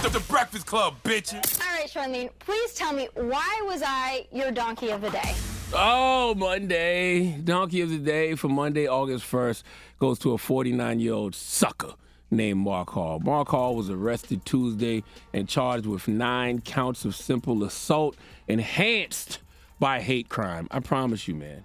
The Breakfast Club, bitches. All right, Charlamagne, please tell me, why was I your donkey of the day? Oh, Monday. Donkey of the day for Monday, August 1st, goes to a 49-year-old sucker named Mark Hall. Mark Hall was arrested Tuesday and charged with 9 counts of simple assault enhanced by hate crime. I promise you, man.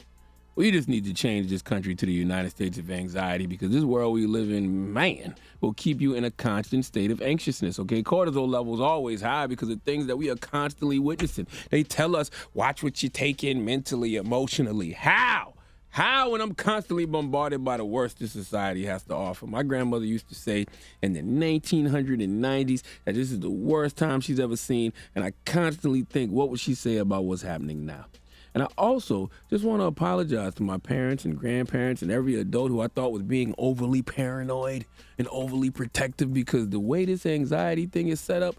We just need to change this country to the United States of anxiety, because this world we live in, man, will keep you in a constant state of anxiousness, okay? Cortisol levels always high because of things that we are constantly witnessing. They tell us, watch what you take in mentally, emotionally. How? How when I'm constantly bombarded by the worst this society has to offer? My grandmother used to say in the 1990s that this is the worst time she's ever seen, and I constantly think, what would she say about what's happening now? And I also just want to apologize to my parents and grandparents and every adult who I thought was being overly paranoid and overly protective, because the way this anxiety thing is set up,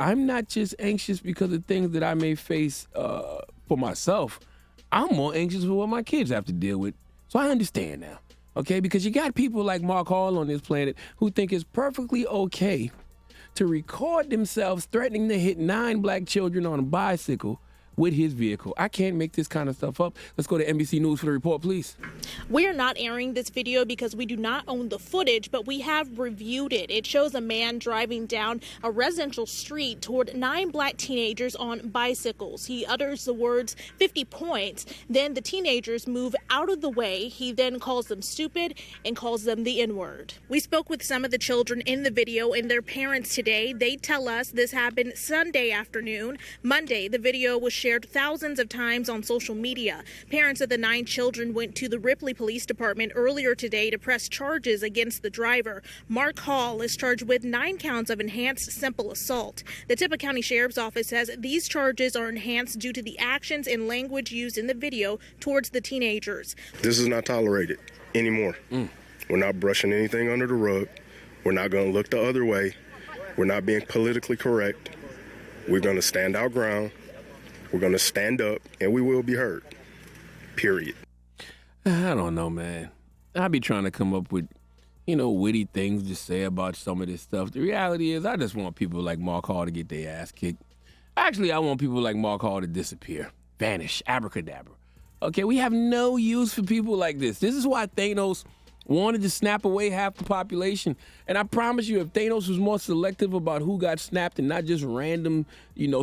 I'm not just anxious because of things that I may face for myself. I'm more anxious for what my kids have to deal with. So I understand now, okay? Because you got people like Mark Hall on this planet who think it's perfectly okay to record themselves threatening to hit 9 black children on a bicycle with his vehicle. I can't make this kind of stuff up. Let's go to NBC News for the report, please. We are not airing this video because we do not own the footage, but we have reviewed it. It shows a man driving down a residential street toward 9 black teenagers on bicycles. He utters the words 50 points. Then the teenagers move out of the way. He then calls them stupid and calls them the N-word. We spoke with some of the children in the video and their parents today. They tell us this happened Sunday afternoon. Monday, the video was shared thousands of times on social media. Parents of the 9 children went to the Ripley Police Department earlier today to press charges against the driver. Mark Hall is charged with 9 counts of enhanced simple assault. The Tippah County Sheriff's Office says these charges are enhanced due to the actions and language used in the video towards the teenagers. This is not tolerated anymore. We're not brushing anything under the rug. We're not going to look the other way. We're not being politically correct. We're going to stand our ground. We're going to stand up, and we will be heard, period. I don't know, man. I be trying to come up with, witty things to say about some of this stuff. The reality is I just want people like Mark Hall to get their ass kicked. Actually, I want people like Mark Hall to disappear, vanish, abracadabra. Okay, we have no use for people like this. This is why Thanos wanted to snap away half the population. And I promise you, if Thanos was more selective about who got snapped and not just random,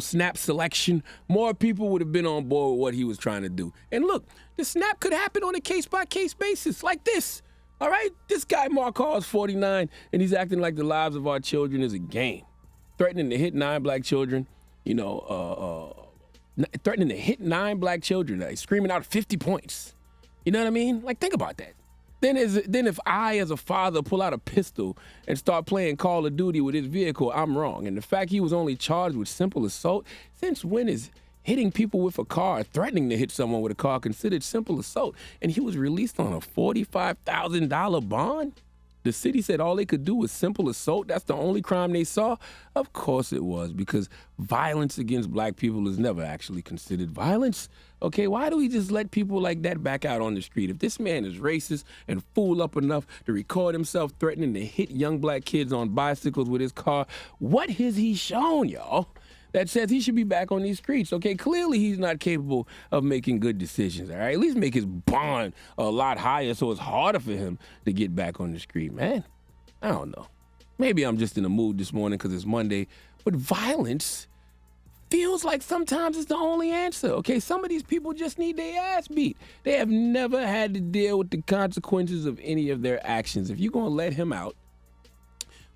snap selection, more people would have been on board with what he was trying to do. And look, the snap could happen on a case-by-case basis like this. All right? This guy, Mark Hall, is 49, and he's acting like the lives of our children is a game. Threatening to hit 9 black children, threatening to hit 9 black children, like screaming out 50 points. You know what I mean? Like, think about that. Then if I, as a father, pull out a pistol and start playing Call of Duty with his vehicle, I'm wrong. And the fact he was only charged with simple assault, since when is hitting people with a car, threatening to hit someone with a car, considered simple assault? And he was released on a $45,000 bond? The city said all they could do was simple assault. That's the only crime they saw? Of course it was, because violence against black people is never actually considered violence. Okay, why do we just let people like that back out on the street? If this man is racist and fool up enough to record himself threatening to hit young black kids on bicycles with his car, what has he shown, y'all, that says he should be back on these streets? Okay, clearly he's not capable of making good decisions, all right? At least make his bond a lot higher so it's harder for him to get back on the street, man. I don't know. Maybe I'm just in the mood this morning because it's Monday, but violence feels like sometimes it's the only answer, okay? Some of these people just need their ass beat. They have never had to deal with the consequences of any of their actions. If you're going to let him out,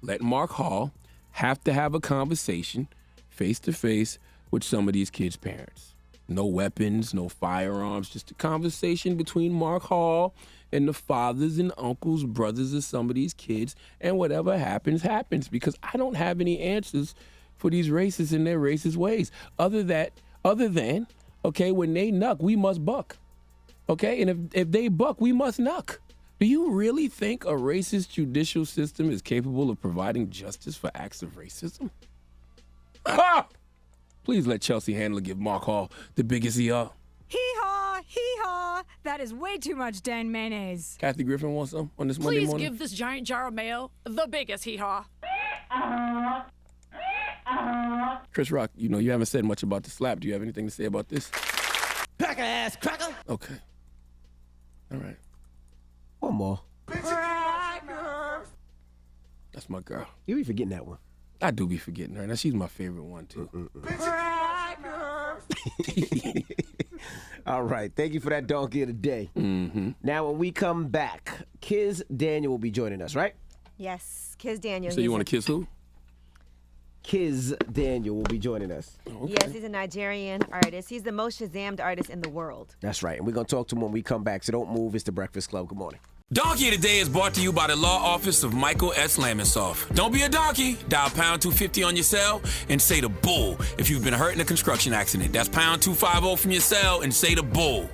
let Mark Hall have to have a conversation face-to-face with some of these kids' parents. No weapons, no firearms, just a conversation between Mark Hall and the fathers and uncles, brothers of some of these kids, and whatever happens, happens, because I don't have any answers for these racists in their racist ways. Other than, okay, when they knuck, we must buck. Okay, and if they buck, we must knuck. Do you really think a racist judicial system is capable of providing justice for acts of racism? Ha! Please let Chelsea Handler give Mark Hall the biggest ER. Hee-haw, hee-haw. That is way too much Dan mayonnaise. Kathy Griffin wants some on this Monday morning? Please give this giant jar of mayo the biggest hee-haw. Chris Rock, you know, you haven't said much about the slap. Do you have anything to say about this? Cracker ass cracker. Okay. All right. One more. That's my girl. You be forgetting that one. I do be forgetting her. Now, she's my favorite one, too. All right. Thank you for that donkey of the day. Mm-hmm. Now, when we come back, Kiz Daniel will be joining us, right? Yes, Kiz Daniel. So you want to kiss who? Kiz Daniel will be joining us. Okay. Yes, he's a Nigerian artist. He's the most Shazammed artist in the world. That's right. And we're going to talk to him when we come back. So don't move. It's The Breakfast Club. Good morning. Donkey of the Day is brought to you by the law office of Michael S. Lamonsoff. Don't be a donkey. Dial pound 250 on your cell and say the bull if you've been hurt in a construction accident. That's pound 250 from your cell and say the bull.